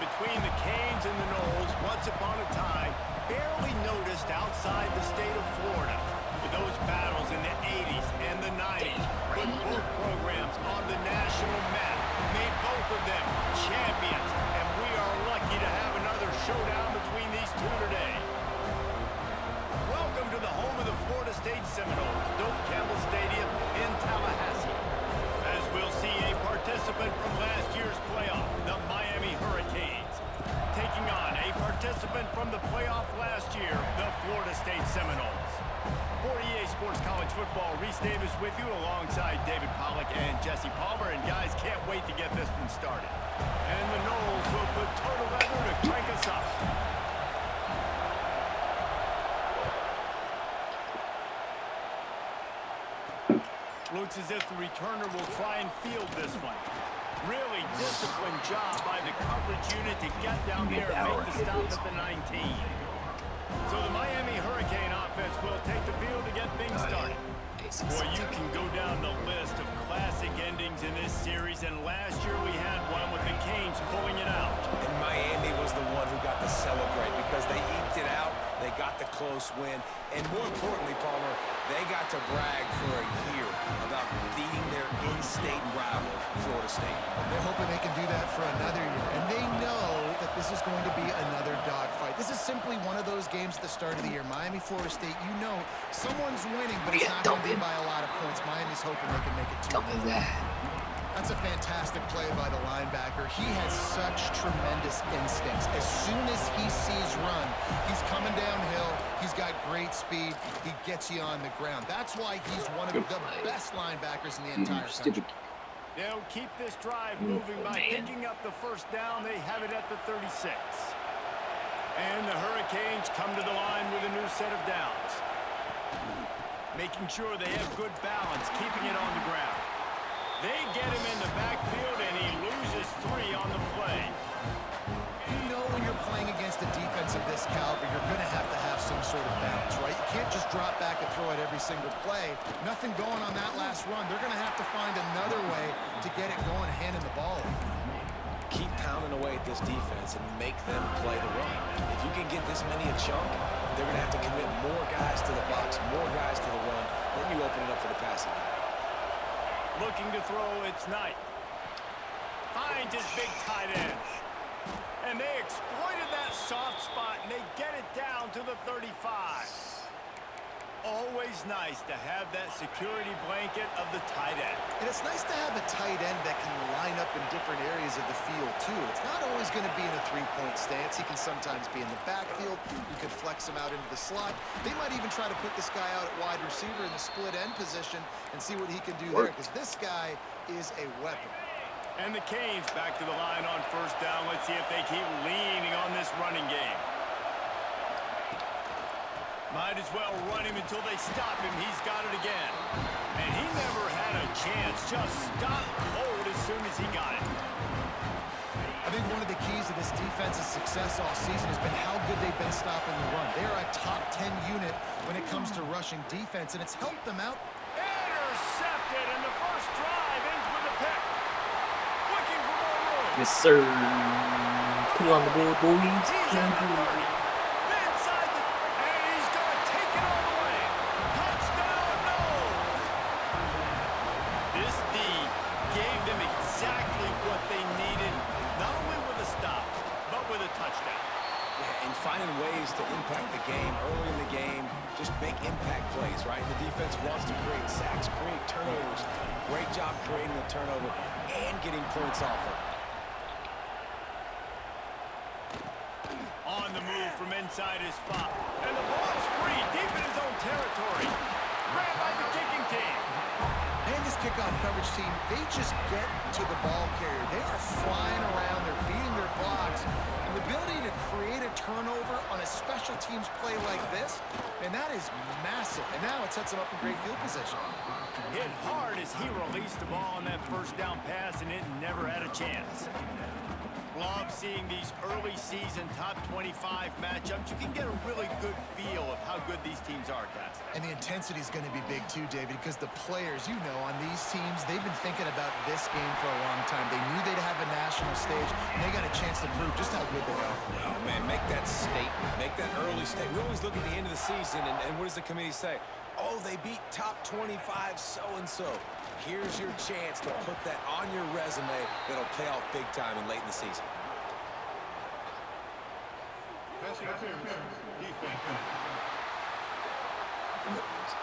between the Canes and the Noles, once upon a time, barely noticed outside the state of Florida. With those battles in the 80s and the 90s, put both programs on the national map, made both of them champions, and we are lucky to have another showdown between these two today. Welcome to the home of the Florida State Seminoles, Doak Campbell Stadium in Tallahassee. As we'll see a participant from last year's playoff, the Miami Hurricanes, taking on a participant from the playoff last year, the Florida State Seminoles. For EA Sports College Football, Reese Davis with you alongside David Pollack and Jesse Palmer. And guys, can't wait to get this one started. And the Noles will put total leather to crank us up. Looks as if the returner will try and field this one. Really disciplined job by the coverage unit to get down there and make the stop at the 19. So the Miami Hurricane offense will take the field to get things started. Boy, you can go down the list of classic endings in this series, and last year we had one with the Canes pulling it out. And Miami was the one who got to celebrate because they eked it out, they got the close win, and more importantly, Palmer, they got to brag for a year about beating their in-state rival, Florida State. They're hoping they can do that for another year, and they know that this is going to be another dogfight. This is simply one of those games at the start of the year. Miami, Florida State, you know, someone's winning, but it's not going to be by a lot of points. Miami's hoping they can make it 2. That's a fantastic play by the linebacker. He has such tremendous instincts. As soon as he sees run, he's coming downhill. He's got great speed. He gets you on the ground. That's why he's one of the best linebackers in the entire country. They'll keep this drive moving by picking up the first down. They have it at the 36. And the Hurricanes come to the line with a new set of downs. Making sure they have good balance, keeping it on the ground. They get him in the backfield, and he loses 3 on the play. You know when you're playing against a defense of this caliber, you're going to have some sort of balance, right? You can't just drop back and throw it every single play. Nothing going on that last run. They're going to have to find another way to get it going, handing the ball. Keep pounding away at this defense and make them play the run. If you can get this many a chunk, they're going to have to commit more guys to the box, more guys to the run. Then you open it up for the passing game. Looking to throw, it's Knight. Finds his big tight end. And they exploited that soft spot, and they get it down to the 35. Always nice to have that security blanket of the tight end. And it's nice to have a tight end that can line up in different areas of the field, too. It's not always going to be in a 3-point stance. He can sometimes be in the backfield. You could flex him out into the slot. They might even try to put this guy out at wide receiver in the split end position and see what he can do there, because this guy is a weapon. And the Canes back to the line on first down. Let's see if they keep leaning on this running game. Might as well run him until they stop him. He's got it again. And he never had a chance. Just stopped cold as soon as he got it. I think one of the keys to this defense's success all season has been how good they've been stopping the run. They're a top 10 unit when it comes to rushing defense, and it's helped them out. Intercepted, and the first drive ends with a pick. Looking for more room. Yes, sir. Put on the board, boys. He's on the 30. Inside the... And he's going to take it all the way. Touchdown, Noles. This D gave them exactly what they needed, not only with a stop, but with a touchdown. Yeah, and finding ways to impact the game early in the game, just make impact plays, right? The defense wants to create sacks, create turnovers. Great job creating the turnover and getting points off of it. On the move from inside his spot. And the ball's free deep in his own territory. Ran by the kicking team. And this kickoff coverage team, they just get to the ball carrier. They are flying around. They're beating their blocks. And the ability to create a turnover on a special teams play like this, and that is massive. And now it sets them up in great field position. Hit hard as he released the ball on that first down pass, and it never had a chance. Love seeing these early season top 25 matchups. You can get a really good feel of how good these teams are, guys. And the intensity is going to be big too, David, because the players, you know, on these teams, they've been thinking about this game for a long time. They knew they'd have a national stage, and they got a chance to prove just how good they are. Oh, man, make that statement. Make that early statement. We always look at the end of the season, and what does the committee say? Oh, they beat top 25 so-and-so. Here's your chance to put that on your resume that'll pay off big time and late in the season.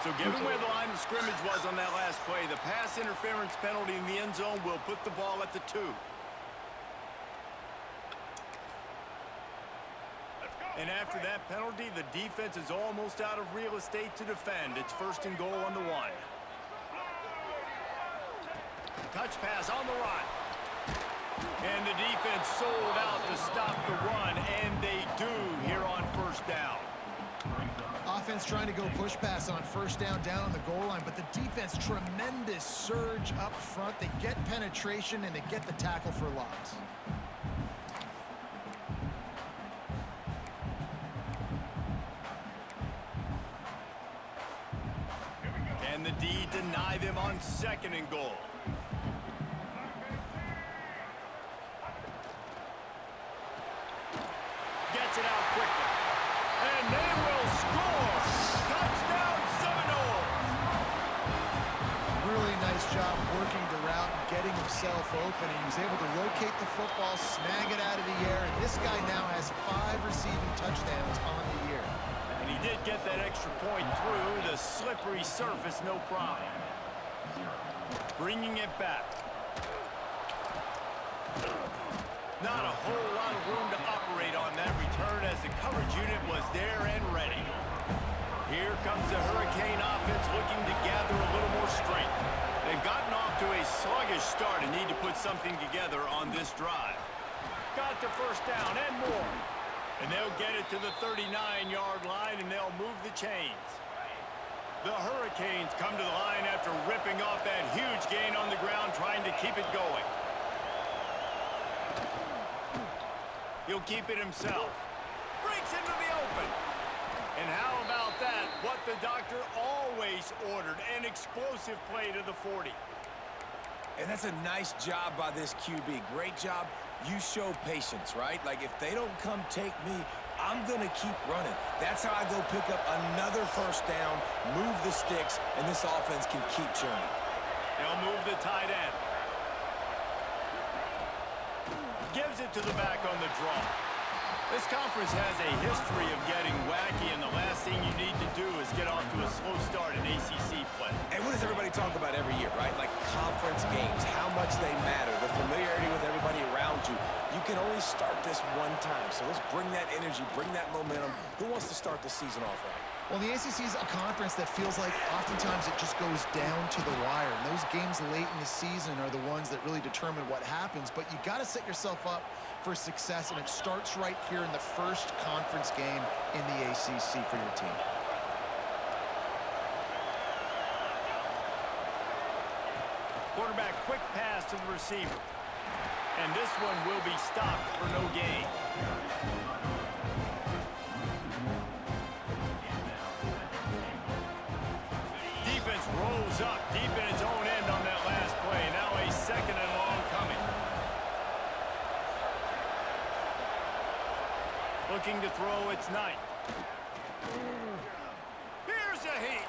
So given where the line of scrimmage was on that last play, the pass interference penalty in the end zone will put the ball at the 2. And after that penalty, the defense is almost out of real estate to defend. It's 1st and goal on the 1. Touch pass on the run. And the defense sold out to stop the run, and they do here on 1st down. Offense trying to go push pass on 1st down on the goal line, but the defense, tremendous surge up front. They get penetration, and they get the tackle for loss. And the D deny them on 2nd and goal. Gets it out quickly. And they will score! Touchdown Seminoles! Really nice job working the route and getting himself open. He was able to locate the football, snag it out of the air, and this guy now has 5 receiving touchdowns on the year. And he did get that extra point through the slippery surface, no problem. Bringing it back. Not a whole lot of room to operate on that return as the coverage unit was there and ready. Here comes the Hurricane offense looking to gather a little more strength. They've gotten off to a sluggish start and need to put something together on this drive. Got the 1st down and more. And they'll get it to the 39-yard line, and they'll move the chains. The Hurricanes come to the line after ripping off that huge gain on the ground, trying to keep it going. He'll keep it himself. Breaks into the open. And how about that? What the doctor always ordered, an explosive play to the 40. And that's a nice job by this QB. Great job. You show patience, right? Like, if they don't come take me, I'm going to keep running. That's how I go pick up another 1st down, move the sticks, and this offense can keep churning. They'll move the tight end. Gives it to the back on the draw. This conference has a history of getting wacky, and the last thing you need to do is get off to a slow start in ACC play. And what does everybody talk about every year, right? Like conference games, how much they matter, the familiarity with everybody around you. You can only start this one time, so let's bring that energy, bring that momentum. Who wants to start the season off right? Well, the ACC is a conference that feels like oftentimes it just goes down to the wire. And those games late in the season are the ones that really determine what happens. But you got to set yourself up for success, and it starts right here in the 1st conference game in the ACC for your team. Quarterback quick pass to the receiver. And this one will be stopped for no gain. Defense rolls up deep in its own end on that last play. Now a 2nd and long coming. Looking to throw, it's Knight. Here's a heat.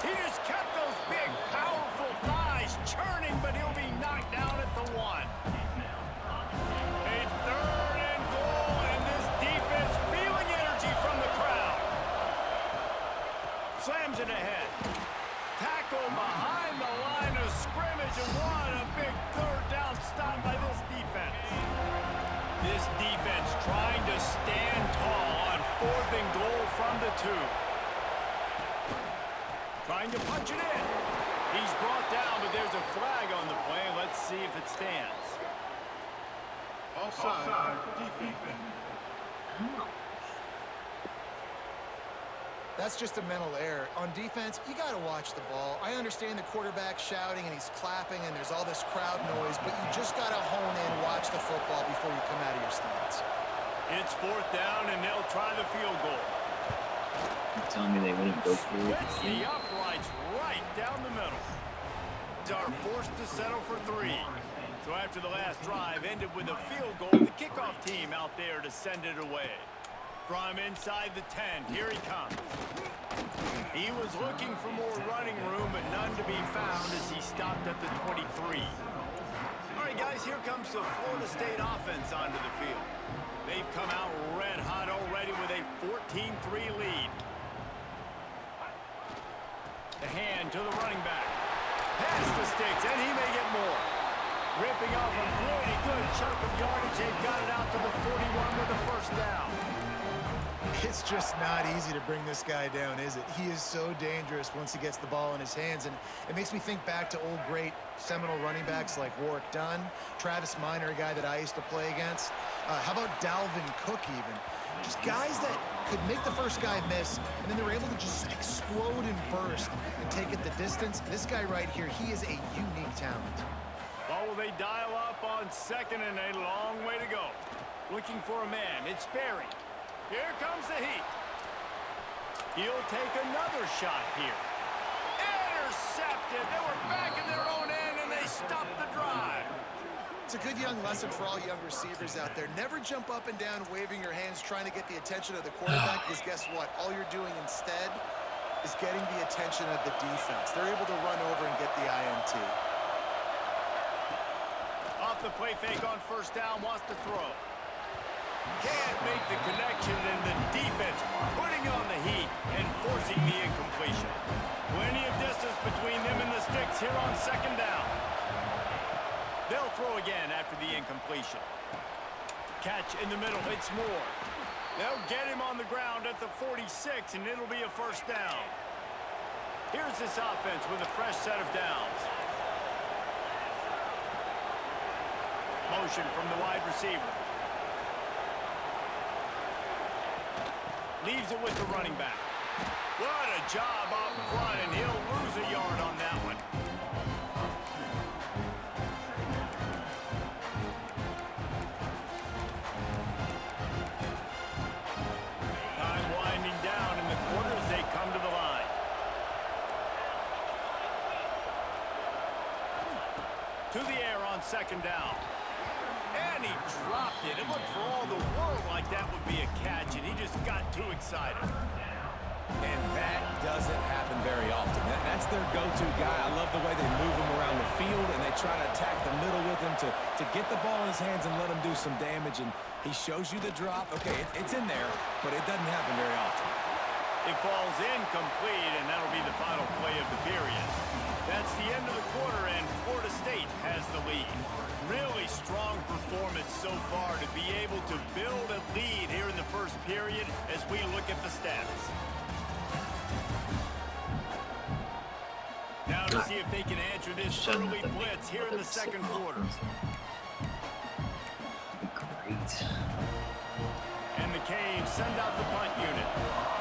He just kept those big, powerful thighs churning, but he'll be knocked down at the 1. A 3rd and goal, and this defense feeling energy from the crowd. Slams it ahead. Tackle behind the line of scrimmage, and what a big 3rd down stop by this defense. This defense trying to stand tall on 4th and goal from the 2. Trying to punch it in. He's brought down, but there's a flag on the play. Let's see if it stands. That's just a mental error. On defense, you got to watch the ball. I understand the quarterback shouting and he's clapping and there's all this crowd noise, but you just got to hone in, watch the football before you come out of your stance. It's 4th down, and they'll try the field goal. You're telling me they wouldn't go for it? Hits the uprights right down the middle. Are forced to settle for 3. So after the last drive ended with a field goal, the kickoff team out there to send it away. From inside the 10, here he comes. He was looking for more running room, but none to be found as he stopped at the 23. All right, guys, here comes the Florida State offense onto the field. They've come out red hot already with a 14-3 lead. The hand to the running back. Pass the sticks, and he may get more. Ripping off a pretty good chunk of yardage. They've got it out to the 41 with a 1st down. It's just not easy to bring this guy down, is it? He is so dangerous once he gets the ball in his hands, and it makes me think back to old great Seminole running backs like Warwick Dunn, Travis Minor, a guy that I used to play against. How about Dalvin Cook even? Just guys that could make the first guy miss, and then they were able to just explode and burst and take it the distance. This guy right here, he is a unique talent. Oh, will they dial up on 2nd and a long way to go. Looking for a man. It's Berry. Here comes the heat. He'll take another shot here. Intercepted. They were back in their own end, and they stopped the drive. It's a good young lesson for all young receivers out there. Never jump up and down waving your hands trying to get the attention of the quarterback, because guess what? All you're doing instead is getting the attention of the defense. They're able to run over and get the INT. Off the play fake on 1st down, wants to throw. Can't make the connection, and the defense putting on the heat and forcing the incompletion. Plenty of distance between them and the sticks here on 2nd down. They'll throw again after the incompletion. Catch in the middle, it's Moore. They'll get him on the ground at the 46, and it'll be a 1st down. Here's this offense with a fresh set of downs. Motion from the wide receiver. Leaves it with the running back. What a job up front, and he'll lose a yard on that one. Time winding down in the quarter as they come to the line. To the air on 2nd down. And he dropped it. It looked for all the world like that would be a catch, and he just got too excited. And that doesn't happen very often. That's their go-to guy. I love the way they move him around the field, and they try to attack the middle with him to get the ball in his hands and let him do some damage. And he shows you the drop. Okay, it's in there, but it doesn't happen very often. It falls incomplete, and that'll be the final play of the period. That's the end of the quarter, and Florida State has the lead. Really strong performance so far to be able to build a lead here in the 1st period as we look at the stats. Now to see if they can answer this early blitz here in the 2nd quarter. Great. And the Canes send out the punt unit.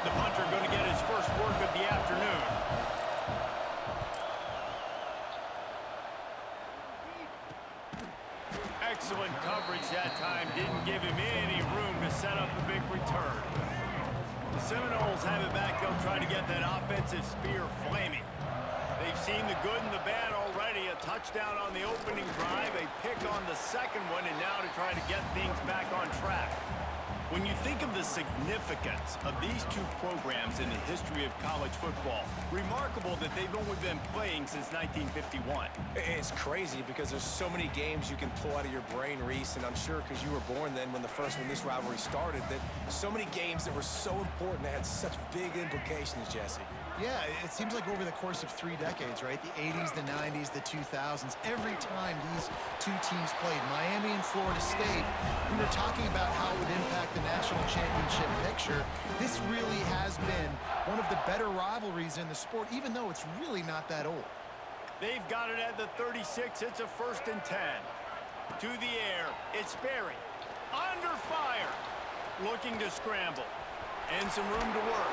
The punter going to get his first work of the afternoon. Excellent coverage that time. Didn't give him any room to set up a big return. The Seminoles have it back. They'll try to get that offensive spear flaming. They've seen the good and the bad already. A touchdown on the opening drive, a pick on the 2nd one, and now to try to get things back on track. When you think of the significance of these two programs in the history of college football, remarkable that they've only been playing since 1951. It's crazy because there's so many games you can pull out of your brain, Reese, and I'm sure because you were born then when this rivalry started, that so many games that were so important, that had such big implications, Jesse. Yeah, it seems like over the course of 3 decades, right? The 80s, the 90s, the 2000s, every time these two teams played, Miami and Florida State, we were talking about how it would impact the national championship picture. This really has been one of the better rivalries in the sport, even though it's really not that old. They've got it at the 36. It's a 1st and 10. To the air, it's Berry. Under fire. Looking to scramble. And some room to work.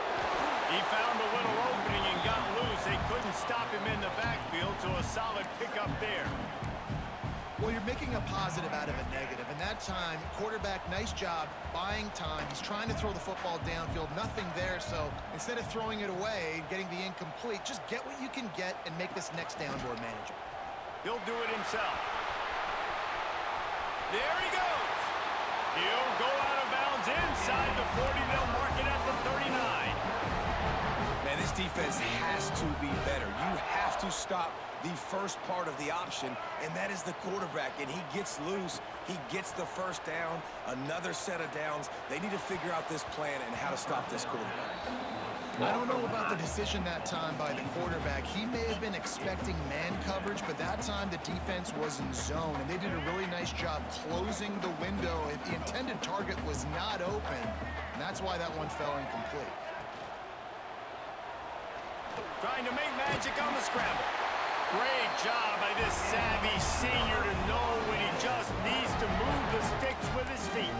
He found a little opening and got loose. They couldn't stop him in the backfield, so a solid pickup there. Well, you're making a positive out of a negative. And that time, quarterback, nice job buying time. He's trying to throw the football downfield. Nothing there, so instead of throwing it away and getting the incomplete, just get what you can get and make this next down more manageable. He'll do it himself. There he goes. He'll go out of bounds inside the 40. They'll mark it at the 39. Man, this defense has to be better. You have to stop the first part of the option, and that is the quarterback. And he gets loose. He gets the first down, another set of downs. They need to figure out this plan and how to stop this quarterback. I don't know about the decision that time by the quarterback. He may have been expecting man coverage, but that time the defense was in zone, and they did a really nice job closing the window. The intended target was not open, and that's why that one fell incomplete. Trying to make magic on the scramble. Great job by this savvy senior to know when he just needs to move the sticks with his feet.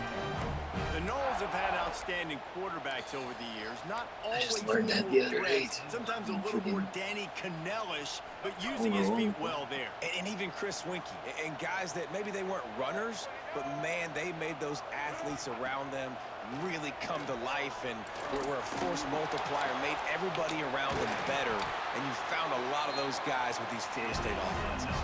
The Knowles have had outstanding quarterbacks over the years. Not always just learned that the other day. Sometimes a little more Danny Cannell-ish, but using his feet well there. And even Chris Winkie. And guys that maybe they weren't runners, but, man, they made those athletes around them really come to life and were a force multiplier, made everybody around them better. And you found a lot of those guys with these Florida State offenses.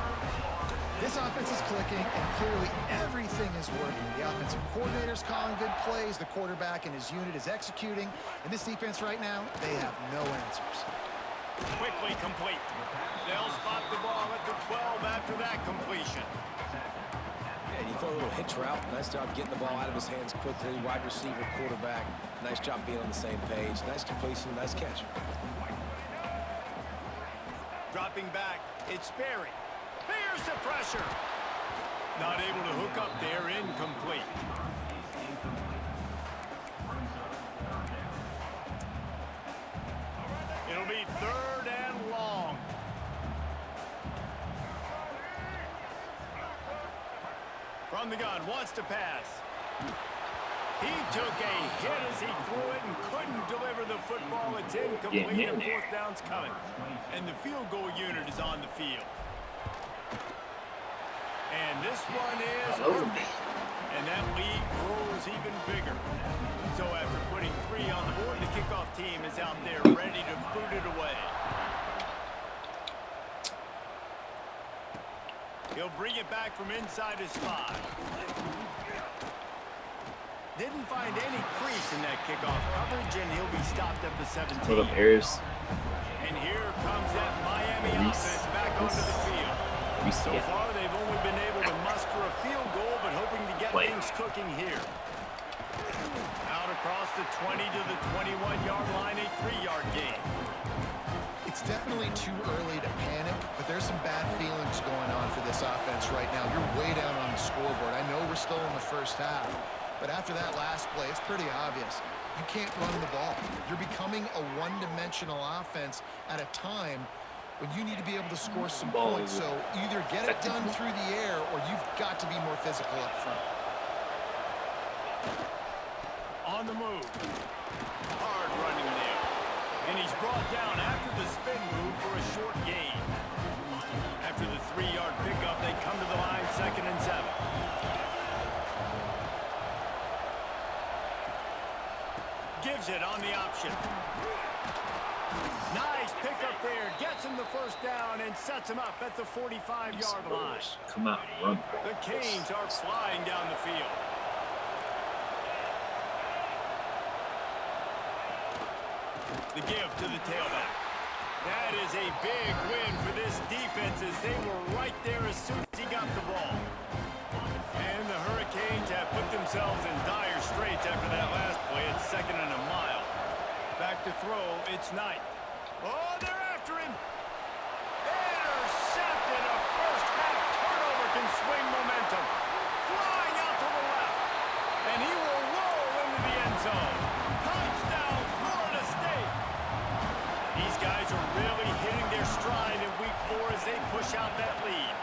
This offense is clicking, and clearly everything is working. The offensive coordinator's calling good plays, the quarterback and his unit is executing, and this defense right now, they have no answers. Quickly complete. They'll spot the ball at the 12 after that completion. And you throw a little hitch route. Nice job getting the ball out of his hands quickly. Wide receiver, quarterback. Nice job being on the same page. Nice completion, nice catch. Dropping back, it's Sperry. Here's the pressure. Not able to hook up there, incomplete. It'll be 3rd and long. From the gun, wants to pass. He took a hit as he threw it and couldn't deliver the football. It's incomplete, and 4th down's coming. And the field goal unit is on the field. And this one is perfect. And that lead grows even bigger. So after putting 3 on the board, the kickoff team is out there ready to boot it away. He'll bring it back from inside his 5. Didn't find any crease in that kickoff coverage, and he'll be stopped at the 17. What up, Harris? And here comes that Miami offense back onto the field. So far, they've only been able to muster a field goal, but hoping to get things cooking here. Out across the 20 to the 21-yard line, a 3-yard gain. It's definitely too early to panic, but there's some bad feelings going on for this offense right now. You're way down on the scoreboard. I know we're still in the first half, but after that last play, it's pretty obvious. You can't run the ball. You're becoming a one-dimensional offense at a time when you need to be able to score some points. So either get it done through the air or you've got to be more physical up front. On the move. Hard running there. And he's brought down after the spin move for a short gain. After the 3-yard pickup, they come to the line, 2nd and 7. Gives it on the option. Nice pickup there. Gets him the 1st down and sets him up at the 45-yard line. Come out and run. The Canes are flying down the field. The give to the tailback. That is a big win for this defense as they were right there as soon as he got the ball. And the Hurricanes have put themselves in dire straits after that last play. It's 2nd and a mile. Back to throw, it's Knight. Oh, they're after him. Intercepted. A first-half turnover can swing momentum. Flying out to the left. And he will roll into the end zone. Touchdown, Florida State. These guys are really hitting their stride in week 4 as they push out that lead.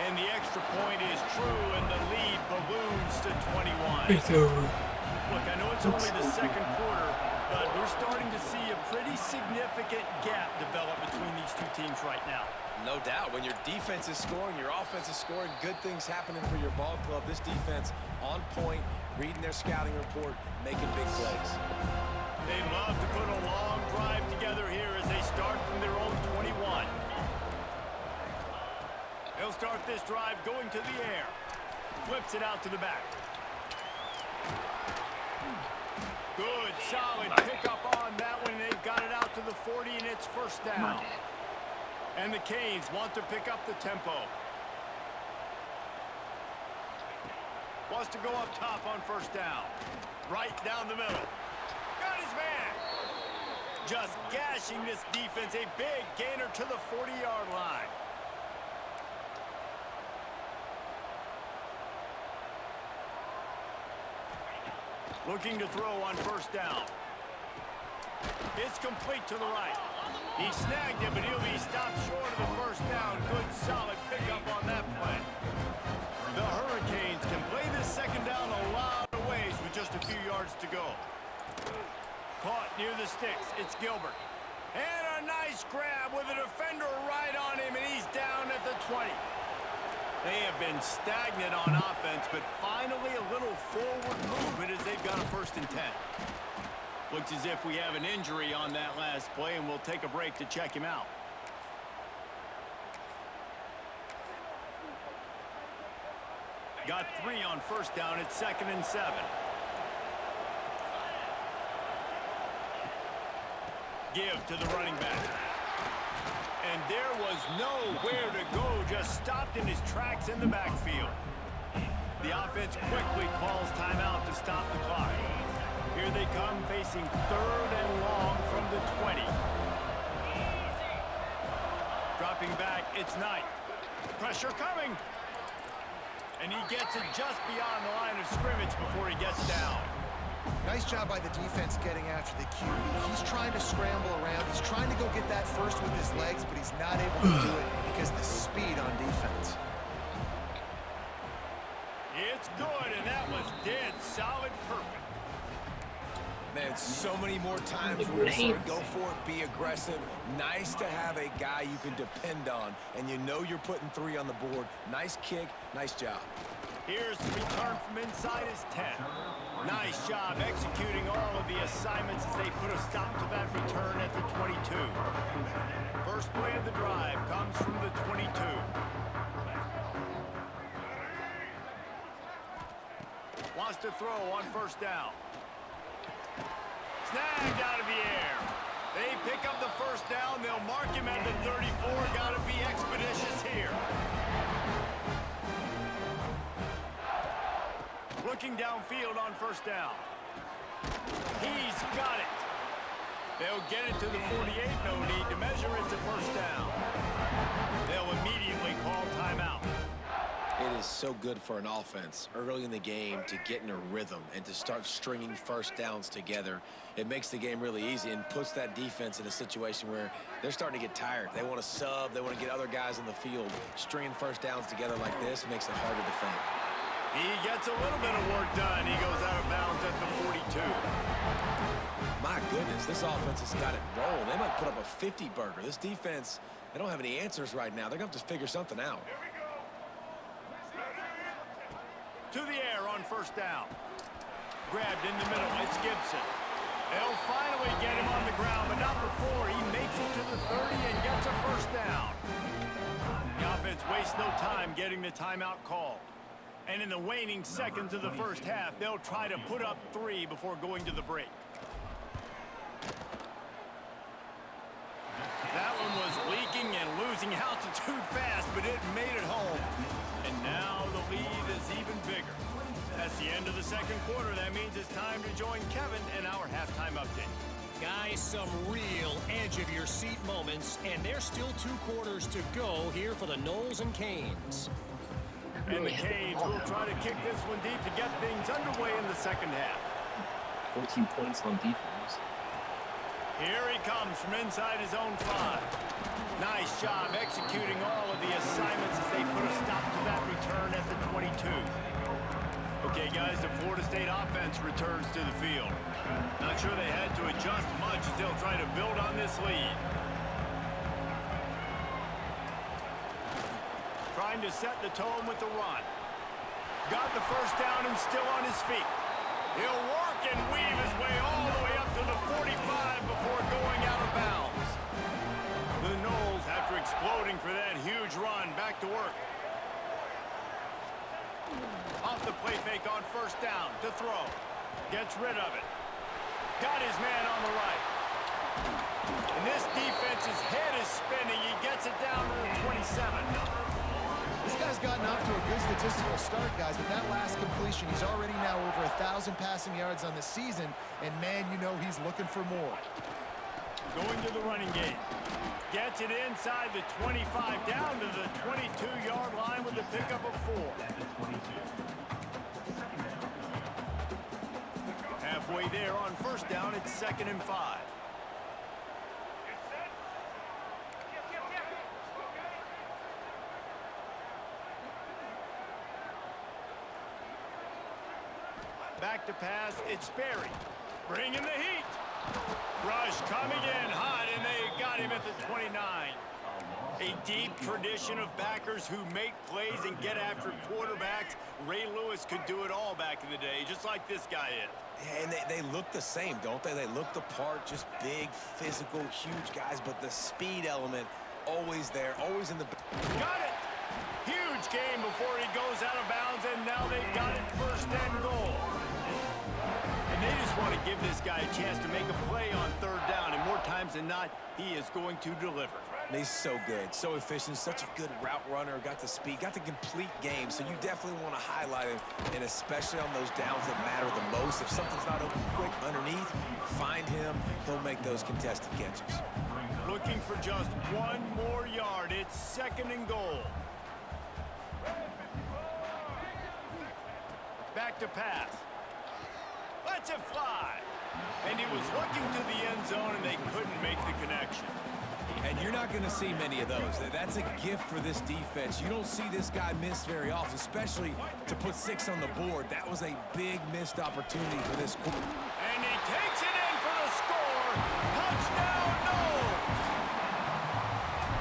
And the extra point is true, and the lead balloons to 21. It's over. Look, I know it's only the 2nd quarter, Bud, we're starting to see a pretty significant gap develop between these two teams right now. No doubt. When your defense is scoring, your offense is scoring, good things happening for your ball club. This defense on point, reading their scouting report, making big plays. They love to put a long drive together here as they start from their own 21. They'll start this drive going to the air. Flips it out to the back. Good, solid pickup on that one. They've got it out to the 40, and it's first down. And the Canes want to pick up the tempo. Wants to go up top on first down. Right down the middle. Got his man. Just gashing this defense. A big gainer to the 40-yard line. Looking to throw on first down. It's complete to the right. He snagged it, but he'll be stopped short of the first down. Good, solid pickup on that play. The Hurricanes can play this second down a lot of ways with just a few yards to go. Caught near the sticks. It's Gilbert. And a nice grab with a defender right on him, and he's down at the 20. They have been stagnant on offense, but finally a little forward movement as they've got a 1st and 10. Looks as if we have an injury on that last play, and we'll take a break to check him out. Got 3 on first down. It's 2nd and 7. Give to the running back. And there was nowhere to go, just stopped in his tracks in the backfield. The offense quickly calls timeout to stop the clock. Here they come, facing 3rd and long from the 20. Dropping back, it's Knight. Pressure coming. And he gets it just beyond the line of scrimmage before he gets down. Nice job by the defense getting after the QB. He's trying to scramble around. He's trying to go get that first with his legs, but he's not able to do it because of the speed on defense. It's good, and that was dead solid, perfect. Man, so many more times where you go for it, be aggressive. Nice to have a guy you can depend on, and you know you're putting 3 on the board. Nice kick, nice job. Here's the return from inside his 10. Nice job executing all of the assignments as they put a stop to that return at the 22. First play of the drive comes from the 22. Wants to throw on first down. Snagged out of the air. They pick up the first down. They'll mark him at the 34. Got to be expeditious here. Looking downfield on first down. He's got it. They'll get it to the 48. No need to measure it to first down. They'll immediately call timeout. It is so good for an offense early in the game to get in a rhythm and to start stringing first downs together. It makes the game really easy and puts that defense in a situation where they're starting to get tired. They want to sub. They want to get other guys in the field. Stringing first downs together like this makes it hard to defend. He gets a little bit of work done. He goes out of bounds at the 42. My goodness, this offense has got it rolling. They might put up a 50-burger. This defense, they don't have any answers right now. They're going to have to figure something out. To the air on first down. Grabbed in the middle. It's Gibson. They'll finally get him on the ground, but not before he makes it to the 30 and gets a first down. The offense wastes no time getting the timeout call. And in the waning seconds of the first half, they'll try to put up 3 before going to the break. That one was leaking and losing altitude fast, but it made it home. And now the lead is even bigger. That's the end of the second quarter. That means it's time to join Kevin in our halftime update. Guys, some real edge-of-your-seat moments, and there's still 2 quarters to go here for the Noles and Canes. And the Canes will try to kick this one deep to get things underway in the second half. 14 points on defense. Here he comes from inside his own 5. Nice job executing all of the assignments as they put a stop to that return at the 22. Okay, guys, the Florida State offense returns to the field. Not sure they had to adjust much as they'll try to build on this lead. Trying to set the tone with the run. Got the first down and still on his feet. He'll work and weave his way all the way up to the 45 before going out of bounds. The Noles, after exploding for that huge run, back to work. Off the play fake on first down to throw. Gets rid of it. Got his man on the right. And this defense's head is spinning. He gets it down to the 27. This guy's gotten off to a good statistical start, guys. With that last completion, he's already now over 1,000 passing yards on the season. And, man, you know he's looking for more. Going to the running game. Gets it inside the 25, down to the 22-yard line with a pickup of 4. Halfway there on first down, it's 2nd and 5. Back to pass, it's Sperry. Bringing the heat. Rush coming in hot, and they got him at the 29. A deep tradition of backers who make plays and get after quarterbacks. Ray Lewis could do it all back in the day, just like this guy is. And they look the same, don't they? They look the part, just big, physical, huge guys, but the speed element always there, always in the... Got it! Huge game before he goes out of bounds, and now they've got it 1st and goal. And they just want to give this guy a chance to make a play on 3rd down, and more times than not, he is going to deliver. He's so good, so efficient, such a good route runner, got the speed, got the complete game, so you definitely want to highlight him, and especially on those downs that matter the most. If something's not open quick underneath, find him, he'll make those contested catches. Looking for just 1 more yard. It's 2nd and goal. Back to pass. Lets it fly. And he was looking to the end zone, and they couldn't make the connection. And you're not going to see many of those. That's a gift for this defense. You don't see this guy miss very often, especially to put 6 on the board. That was a big missed opportunity for this quarter. And he takes it in for the score. Touchdown, Noles!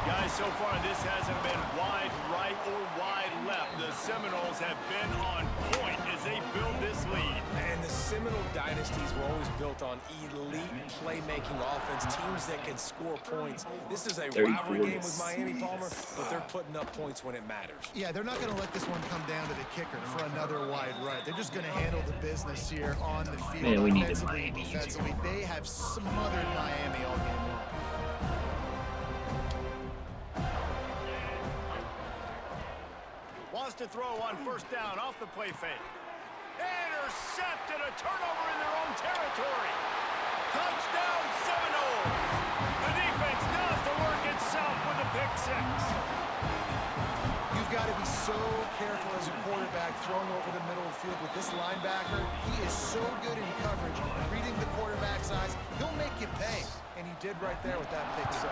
Guys, so far this hasn't been wide right or wide left. The Seminoles have been on point as they build this lead. And the Seminole dynasties were always built on elite playmaking offense, teams that can score points. This is a rivalry game with Miami, Palmer, but they're putting up points when it matters. Yeah, they're not going to let this one come down to the kicker for another wide right. They're just going to handle the business here on the field. Man, we needed offensively and Miami defensively. They have smothered Miami all game long. Wants to throw on first down off the play fake. Intercepted, a turnover in their own territory. Touchdown, Seminoles. The defense does the work itself with a pick 6. You've got to be so careful as a quarterback throwing over the middle of the field with this linebacker. He is so good in coverage, reading the quarterback's eyes. He'll make you pay, and he did right there with that pick 6.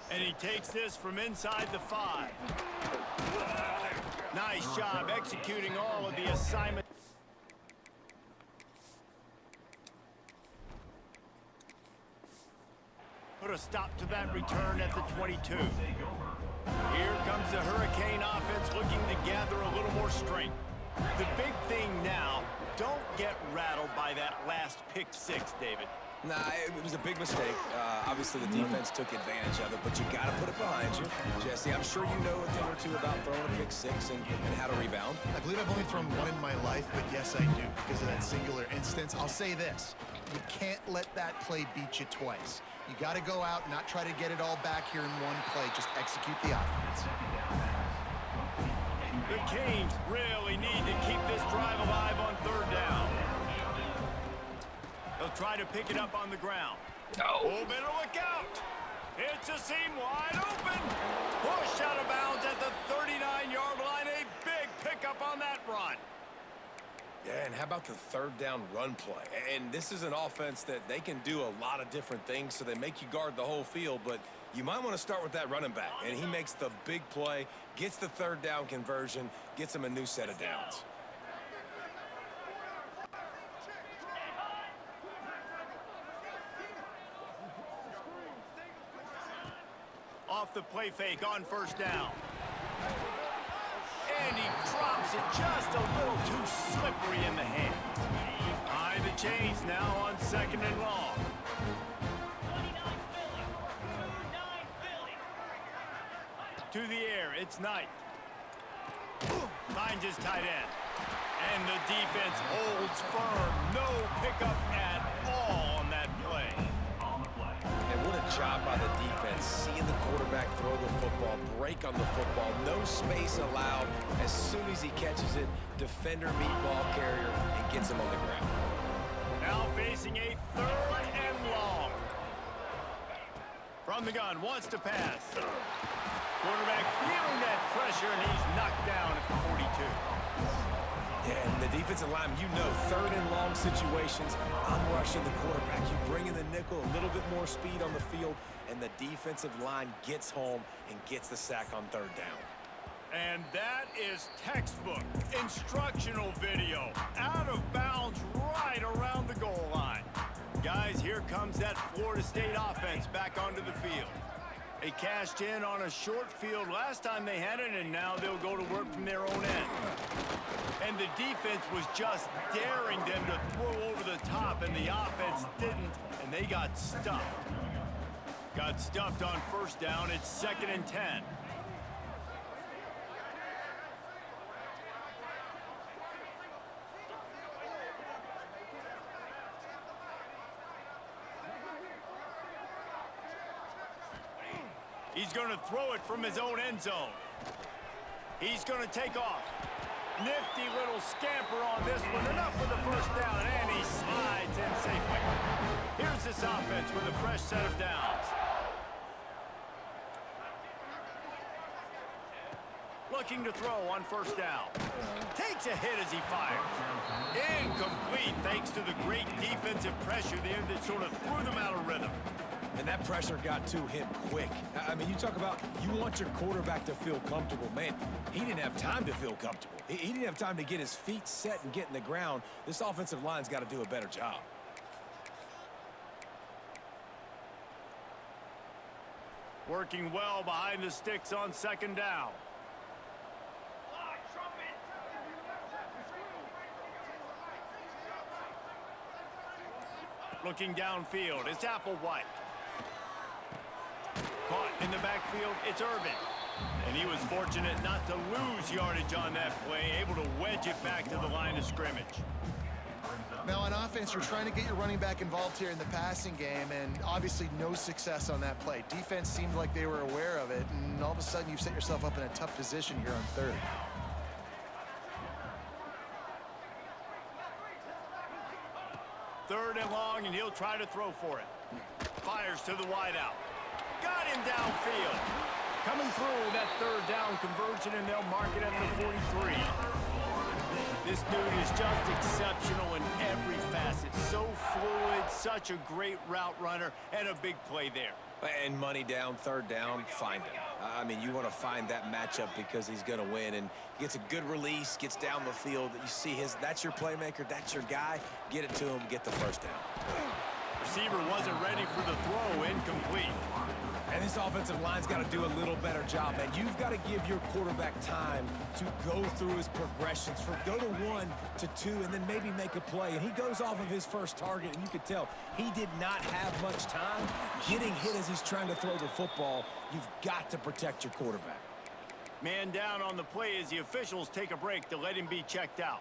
And he takes this from inside the 5. Nice job executing all of the assignment. Put a stop to that return at the 22. Here comes the Hurricane offense looking to gather a little more strength. The big thing now, don't get rattled by that last pick 6, David. Nah, it was a big mistake. Obviously, the defense took advantage of it, but you got to put it behind you. Jesse, I'm sure you know a thing or two about throwing a pick 6 and how to rebound. I believe I've only thrown one in my life, but yes, I do because of that singular instance. I'll say this. You can't let that play beat you twice. You got to go out and not try to get it all back here in one play. Just execute the offense. The Canes really need to keep this drive alive on 3rd down. They'll try to pick it up on the ground. No. Oh, better look out. It's a seam wide open. Pushed out of bounds at the 39-yard line. A big pickup on that run. Yeah, and how about the 3rd down run play? And this is an offense that they can do a lot of different things, so they make you guard the whole field, but You might want to start with that running back, and he makes the big play, gets the third down conversion, gets him a new set of downs. Off the play fake on first down. And he drops it just a little too slippery in the hands. Behind the chains now on second and long. To the air, it's Knight. Finds his tight end. And the defense holds firm. No pickup at all on that play. And what a job by the defense, seeing the quarterback throw the football, break on the football, no space allowed. As soon as he catches it, defender meet ball carrier and gets him on the ground. Now facing a third and long. From the gun, wants to pass. Quarterback feeling that pressure, and he's knocked down at the 42. Yeah, and the defensive line, you know, third and long situations, I'm rushing the quarterback. You bring in the nickel, a little bit more speed on the field, and the defensive line gets home and gets the sack on third down. And that is textbook instructional video. Out of bounds right around the goal line. Guys, here comes that Florida State offense back onto the field. They cashed in on a short field last time they had it, and now they'll go to work from their own end. And the defense was just daring them to throw over the top, and the offense didn't, and they got stuffed. Got stuffed on first down. It's second and 10. He's going to throw it from his own end zone. He's going to take off. Nifty little scamper on this one. Enough for the first down, and he slides in safely. Here's this offense with a fresh set of downs. Looking to throw on first down. Takes a hit as he fires. Incomplete thanks to the great defensive pressure there that sort of threw them out of rhythm. And that pressure got to him quick. I mean, you talk about you want your quarterback to feel comfortable. Man, he didn't have time to feel comfortable. He didn't have time to get his feet set and get in the ground. This offensive line's got to do a better job. Working well behind the sticks on second down. Looking downfield, it's Applewhite. Caught in the backfield, it's Irvin. And he was fortunate not to lose yardage on that play, able to wedge it back to the line of scrimmage. Now on offense, you're trying to get your running back involved here in the passing game, and obviously no success on that play. Defense seemed like they were aware of it, and all of a sudden you've set yourself up in a tough position here on third. Third and long, and he'll try to throw for it. Fires to the wideout. Got him downfield. Coming through that third down conversion, and they'll mark it at the 43. This dude is just exceptional in every facet. So fluid, such a great route runner, and a big play there. And money down, third down, find him. I mean, you want to find that matchup because he's going to win, and gets a good release, gets down the field. You see that's your playmaker, that's your guy. Get it to him, get the first down. Receiver wasn't ready for the throw, incomplete. And this offensive line's got to do a little better job, man. You've got to give your quarterback time to go through his progressions, from go to 1 to 2, and then maybe make a play. And he goes off of his first target, and you could tell he did not have much time getting hit as he's trying to throw the football. You've got to protect your quarterback. Man down on the play as the officials take a break to let him be checked out.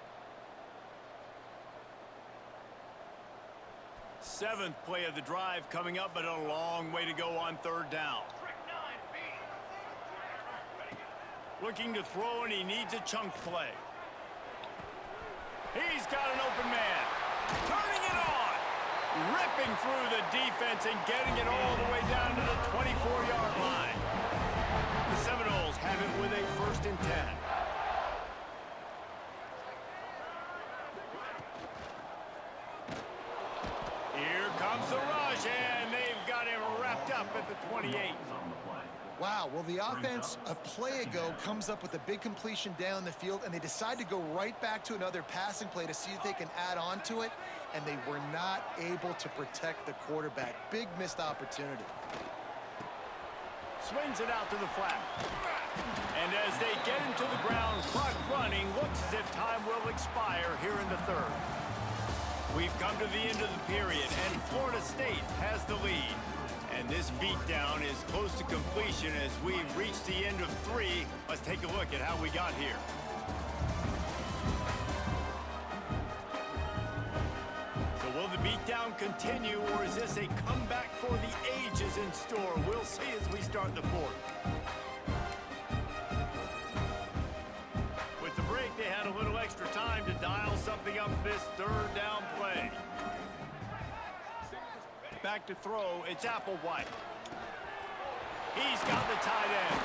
Seventh play of the drive coming up, but a long way to go on third down. Looking to throw, and he needs a chunk play. He's got an open man. Turning it on. Ripping through the defense and getting it all the way down to the 24-yard line. The Seminoles have it with a first and 10. Here comes the rush, and they've got him wrapped up at the 28. Wow, well, the offense a play ago comes up with a big completion down the field, and they decide to go right back to another passing play to see if they can add on to it, and they were not able to protect the quarterback. Big missed opportunity. Swings it out to the flat. And as they get him to the ground, clock running, looks as if time will expire here in the third. We've come to the end of the period, and Florida State has the lead. And this beatdown is close to completion as we've reached the end of 3. Let's take a look at how we got here. So will the beatdown continue, or is this a comeback for the ages in store? We'll see as we start the fourth. With the break, they had a little extra time to dial something up for this third down play. Back to throw, it's Applewhite. He's got the tight end.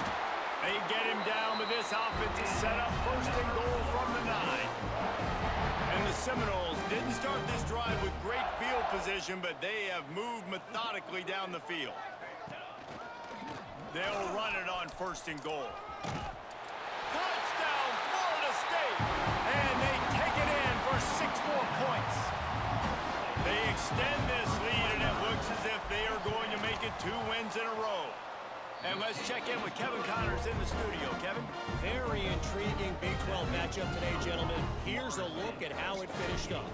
They get him down, but this offense is set up first and goal from the 9. And the Seminoles didn't start this drive with great field position, but they have moved methodically down the field. They'll run it on first and goal. Touchdown, Florida State! And they take it in for 6 more points. They extend this lead, and it looks as if they are going to make it 2 wins in a row. And let's check in with Kevin Connors in the studio. Kevin? Very intriguing Big 12 matchup today, gentlemen. Here's a look at how it finished up.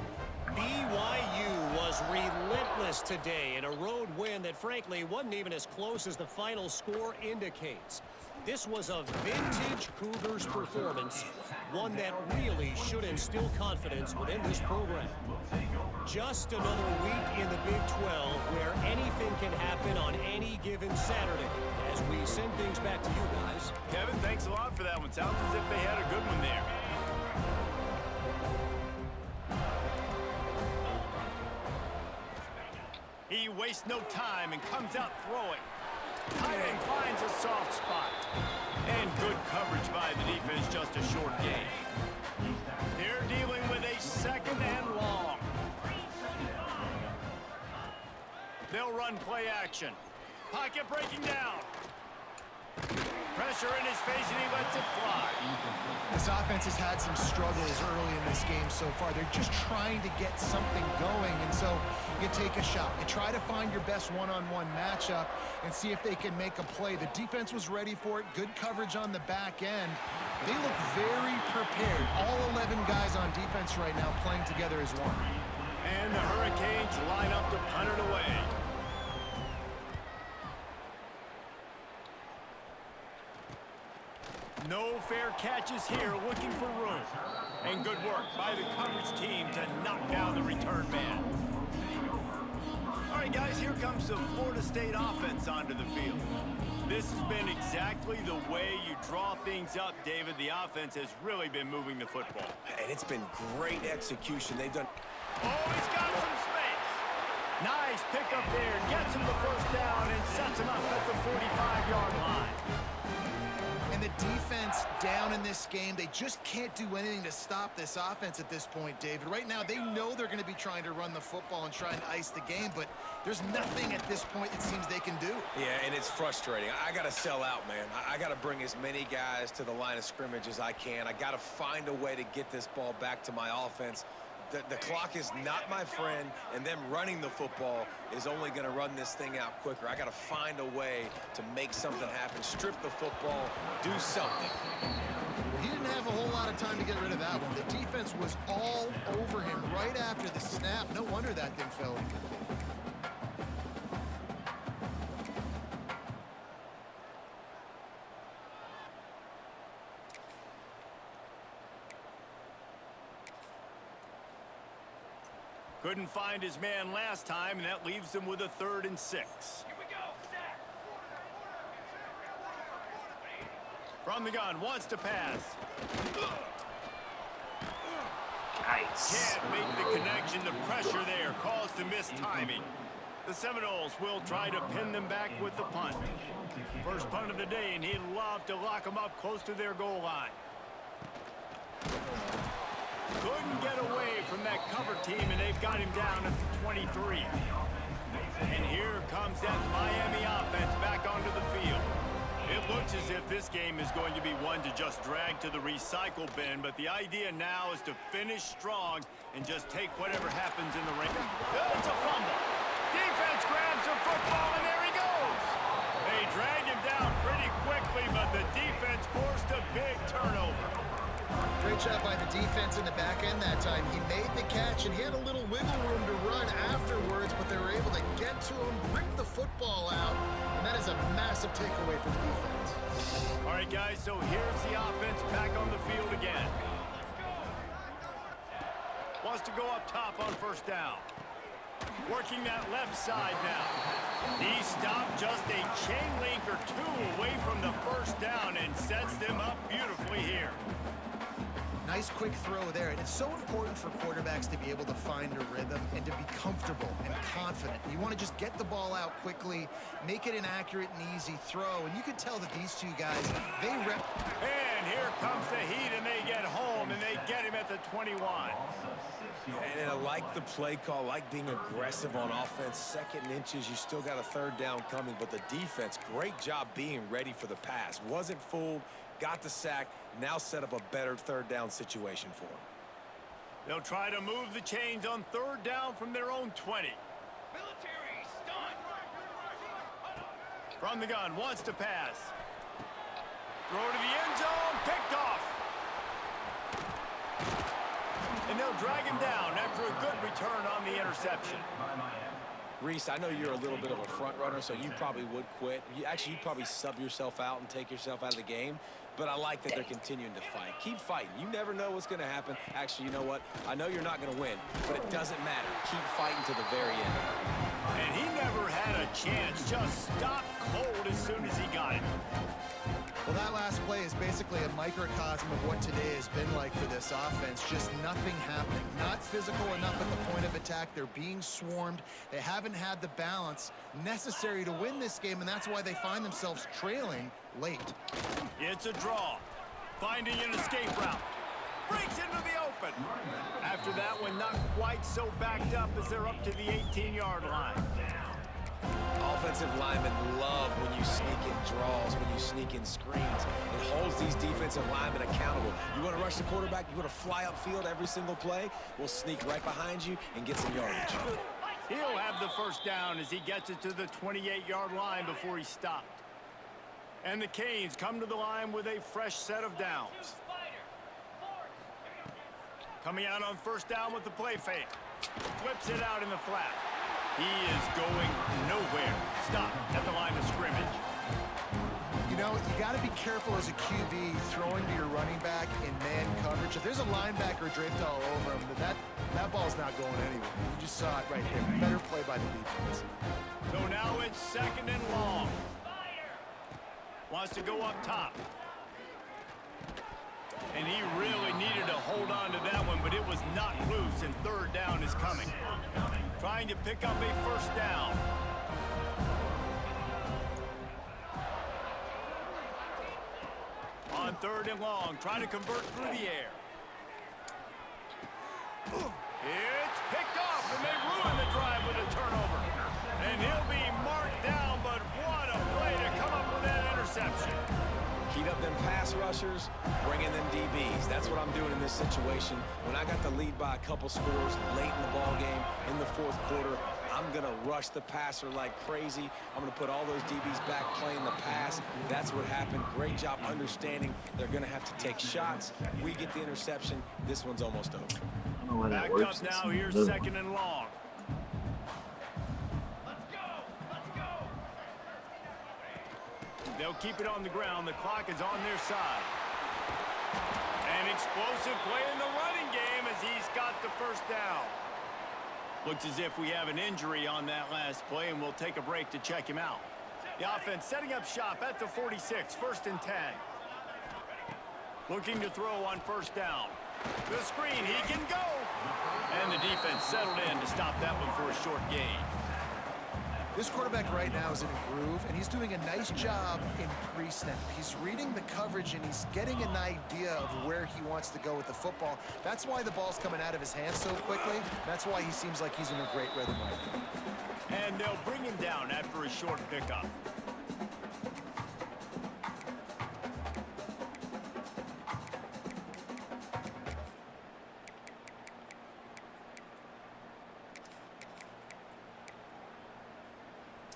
BYU was relentless today in a road win that, frankly, wasn't even as close as the final score indicates. This was a vintage Cougars performance, one that really should instill confidence within this program. Just another week in the Big 12 where anything can happen on any given Saturday. As we send things back to you guys. Kevin, thanks a lot for that one. Sounds as if they had a good one there. He wastes no time and comes out throwing. Tight end finds a soft spot. And good coverage by the defense, just a short gain. They're dealing with a second and long. They'll run play action. Pocket breaking down. Pressure in his face, and he lets it fly. This offense has had some struggles early in this game so far. They're just trying to get something going, and so you take a shot. You try to find your best one-on-one matchup and see if they can make a play. The defense was ready for it. Good coverage on the back end. They look very prepared. All 11 guys on defense right now playing together as one. And the Hurricanes line up to punt it away. No fair catches here, looking for room. And good work by the coverage team to knock down the return man. All right, guys, here comes the Florida State offense onto the field. This has been exactly the way you draw things up, David. The offense has really been moving the football. And it's been great execution. They've done... Oh, he's got some space. Nice pick up there. Gets him the first down and sets him up at the 45-yard line. And the defense down in this game, they just can't do anything to stop this offense at this point, David. Right now, they know they're going to be trying to run the football and trying to ice the game, but there's nothing at this point it seems they can do. Yeah, and it's frustrating. I got to sell out, man. I got to bring as many guys to the line of scrimmage as I can. I got to find a way to get this ball back to my offense. The clock is not my friend, and them running the football is only going to run this thing out quicker. I got to find a way to make something happen, strip the football, do something. He didn't have a whole lot of time to get rid of that one. The defense was all over him right after the snap. No wonder that thing fell. Couldn't find his man last time, and that leaves him with a 3rd and 6. Here we go. From the gun, wants to pass. Nice. Can't make the connection. The pressure there caused the missed timing. The Seminoles will try to pin them back with the punt. First punt of the day, and he'd love to lock them up close to their goal line. Couldn't get away from that cover team, and they've got him down at the 23. And here comes that Miami offense back onto the field. It looks as if this game is going to be one to just drag to the recycle bin, but the idea now is to finish strong and just take whatever happens in the ring. It's a fumble. Defense grabs the football, and there he goes. They drag him down pretty quickly, but the defense forced a big turnover. Great job by the defense in the back end that time. He made the catch, and he had a little wiggle room to run afterwards, but they were able to get to him, rip the football out, and that is a massive takeaway for the defense. All right, guys, so here's the offense back on the field again. Wants to go up top on first down. Working that left side now. He stopped just a chain link or two away from the first down and sets them up beautifully here. Nice quick throw there, and it's so important for quarterbacks to be able to find a rhythm and to be comfortable and confident. You want to just get the ball out quickly, make it an accurate and easy throw, and you can tell that these two guys, they rep. And here comes the heat, and they get home, and they get him at the 21. And I like the play call, like being aggressive on offense. Second and inches, you still got a third down coming, but the defense, great job being ready for the pass. Wasn't fooled, got the sack, now set up a better third down situation for him. They'll try to move the chains on third down from their own 20. From the gun, wants to pass. Throw to the end zone, picked off. And they'll drag him down after a good return on the interception. Reese, I know you're a little bit of a front runner, so you probably would quit. You'd probably sub yourself out and take yourself out of the game. But I like that they're continuing to fight. Keep fighting. You never know what's going to happen. Actually, you know what? I know you're not going to win, but it doesn't matter. Keep fighting to the very end. And he never had a chance. Just stopped cold as soon as he got it. Well, that last play is basically a microcosm of what today has been like for this offense. Just nothing happening. Not physical enough at the point of attack. They're being swarmed. They haven't had the balance necessary to win this game, and that's why they find themselves trailing late. It's a draw. Finding an escape route. Breaks into the open. After that one, not quite so backed up as they're up to the 18-yard line. Offensive linemen love when you sneak in draws, when you sneak in screens. It holds these defensive linemen accountable. You want to rush the quarterback, you want to fly upfield every single play, we'll sneak right behind you and get some yardage. He'll have the first down as he gets it to the 28-yard line before he stopped. And the Canes come to the line with a fresh set of downs. Coming out on first down with the play fake. Flips it out in the flat. He is going nowhere. Stop at the line of scrimmage. You know, you got to be careful as a QB throwing to your running back in man coverage. If there's a linebacker draped all over him, that ball's not going anywhere. You just saw it right there. Better play by the defense. So now it's second and long. Wants to go up top. And he really needed to hold on to that one, but it was not loose, and third down is coming. Trying to pick up a first down. On third and long, trying to convert through the air. It's picked off, and they ruin the drive with a turnover. And he'll be marked down, but what a play to come up with that interception. Heat up them pass rushers, bring in them DBs. That's what I'm doing in this situation. When I got the lead by a couple scores late in the ball game, in the fourth quarter, I'm going to rush the passer like crazy. I'm going to put all those DBs back playing the pass. That's what happened. Great job understanding they're going to have to take shots. We get the interception. This one's almost over. I don't know why that Back works. up now, here's second and long. They'll keep it on the ground. The clock is on their side. An explosive play in the running game as he's got the first down. Looks as if we have an injury on that last play, and we'll take a break to check him out. The offense setting up shop at the 46, first and 10. Looking to throw on first down. The screen, he can go. And the defense settled in to stop that one for a short gain. This quarterback right now is in a groove, and he's doing a nice job in pre-snap. He's reading the coverage, and he's getting an idea of where he wants to go with the football. That's why the ball's coming out of his hands so quickly. That's why he seems like he's in a great rhythm right now. And they'll bring him down after a short pickup.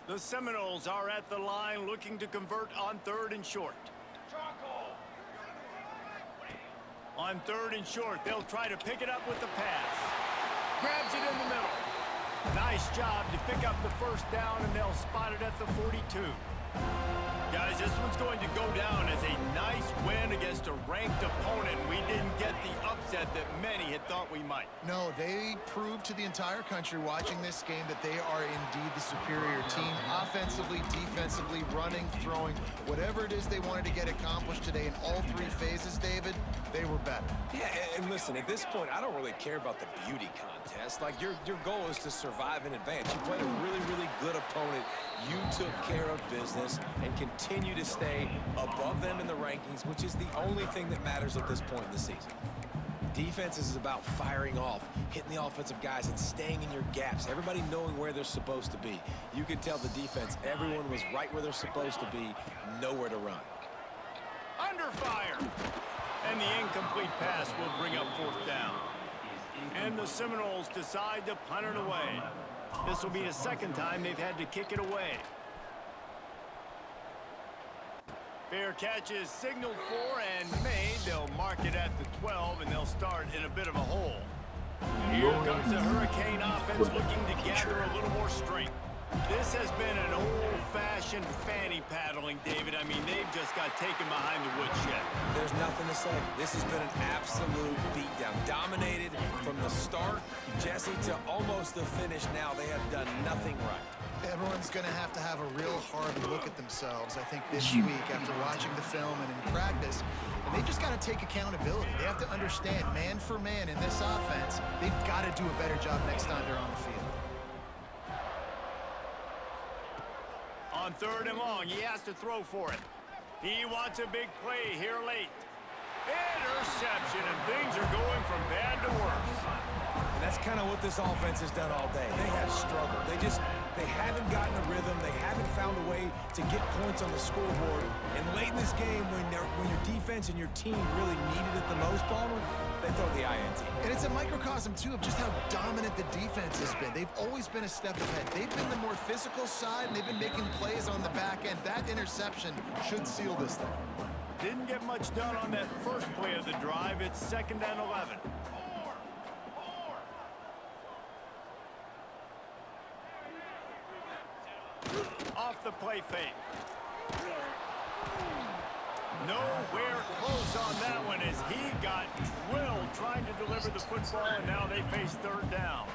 The Seminoles are at the line looking to convert on 3rd and short. On 3rd and short, they'll try to pick it up with the pass. Grabs it in the middle. Nice job to pick up the first down, and they'll spot it at the 42. Guys, this one's going to go down as a nice win against a ranked opponent. We didn't get the upset that many had thought we might. No, they proved to the entire country watching this game that they are indeed the superior team. Offensively, defensively, running, throwing, whatever it is they wanted to get accomplished today in all 3 phases, David, they were better. Yeah, and listen, at this point, I don't really care about the beauty contest. Like, your goal is to survive and advance. You played a really, really good opponent. You took care of business and continue to stay above them in the rankings, which is the only thing that matters at this point in the season. Defense is about firing off, hitting the offensive guys, and staying in your gaps. Everybody knowing where they're supposed to be. You can tell the defense, everyone was right where they're supposed to be, nowhere to run. Under fire. And the incomplete pass will bring up 4th down. And the Seminoles decide to punt it away. This will be the 2nd time they've had to kick it away. Fair catch is signaled for and made. They'll mark it at the 12, and they'll start in a bit of a hole. Here comes the Hurricane offense looking to gather a little more strength. This has been an old-fashioned fanny paddling, David. I mean, they've just got taken behind the woodshed. There's nothing to say. This has been an absolute beatdown. Dominated from the start, Jesse, to almost the finish now. They have done nothing right. Everyone's going to have a real hard look at themselves, I think, this week after watching the film and in practice. And they just got to take accountability. They have to understand, man for man in this offense, they've got to do a better job next time they're on the field. On 3rd and long, he has to throw for it. He wants a big play here late. Interception, and things are going from bad to worse. And that's kind of what this offense has done all day. They have struggled. They haven't gotten a rhythm. They haven't found a way to get points on the scoreboard. And late in this game, when your defense and your team really needed it the most, Palmer, they throw the INT. And it's a microcosm, too, of just how dominant the defense has been. They've always been a step ahead. They've been the more physical side, and they've been making plays on the back end. That interception should seal this thing. Didn't get much done on that first play of the drive. It's 2nd and 11. Off the play fake. Nowhere close on that one as he got drilled trying to deliver the football, and now they face 3rd down.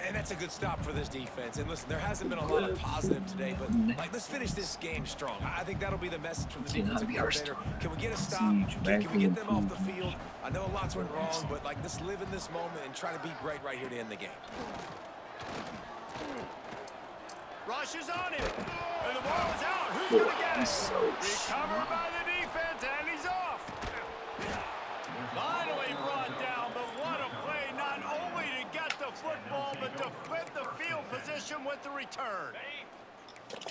And that's a good stop for this defense. And listen, there hasn't been a lot of positive today, but let's finish this game strong. I think that'll be the message from the defensive coordinator. Can we get a stop? Can we get them off the field? I know lots went wrong, but let's live in this moment and try to be great right here to end the game. Rush is on him, and the ball is out. Who's going to get it? Recovered by the defense, and he's off. Finally brought down, but what a play, not only to get the football, but to flip the field position with the return.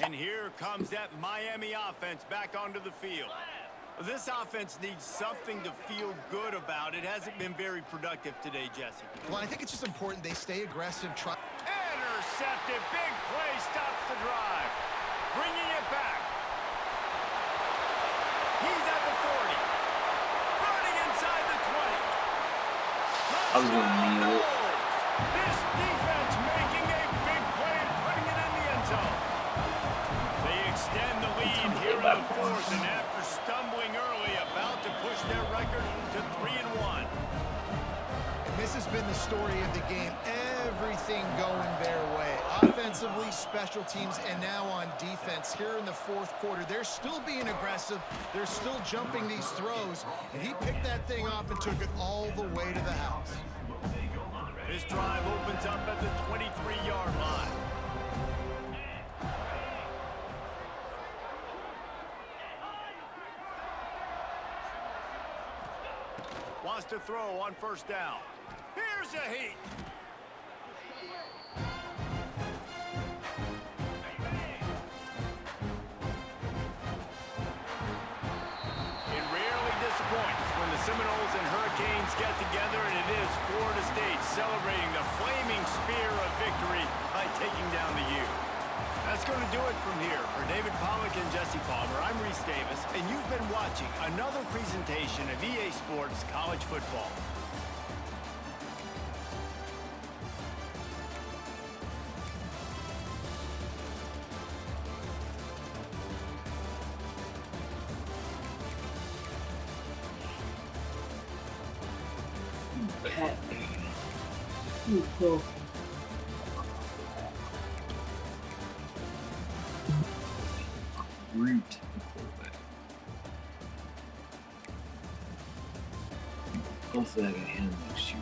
And here comes that Miami offense back onto the field. This offense needs something to feel good about. It hasn't been very productive today, Jesse. Well, I think it's just important they stay aggressive. Intercepted. Big play stops the drive. Bringing it back. He's at the 40. Running inside the 20. I was going to kneel it. This defense making a big play and putting it in the end zone. They extend the lead here in the 4th, and after stumbling early, about to push their record to 3-1. And this has been the story of the game. Everything going their way. Offensively, special teams, and now on defense here in the 4th quarter. They're still being aggressive. They're still jumping these throws. And he picked that thing off and took it all the way to the house. This drive opens up at the 23-yard line. wants to throw on first down. Here's a heat. It rarely disappoints when the Seminoles and Hurricanes get together, and it is Florida State celebrating the flaming spear of victory by taking down the U. That's going to do it from here. For David Pollack and Jesse Palmer, I'm Reese Davis, and you've been watching another presentation of EA Sports College Football. Cat. Ooh, cool. Root the quarterback. Hopefully I got him next year.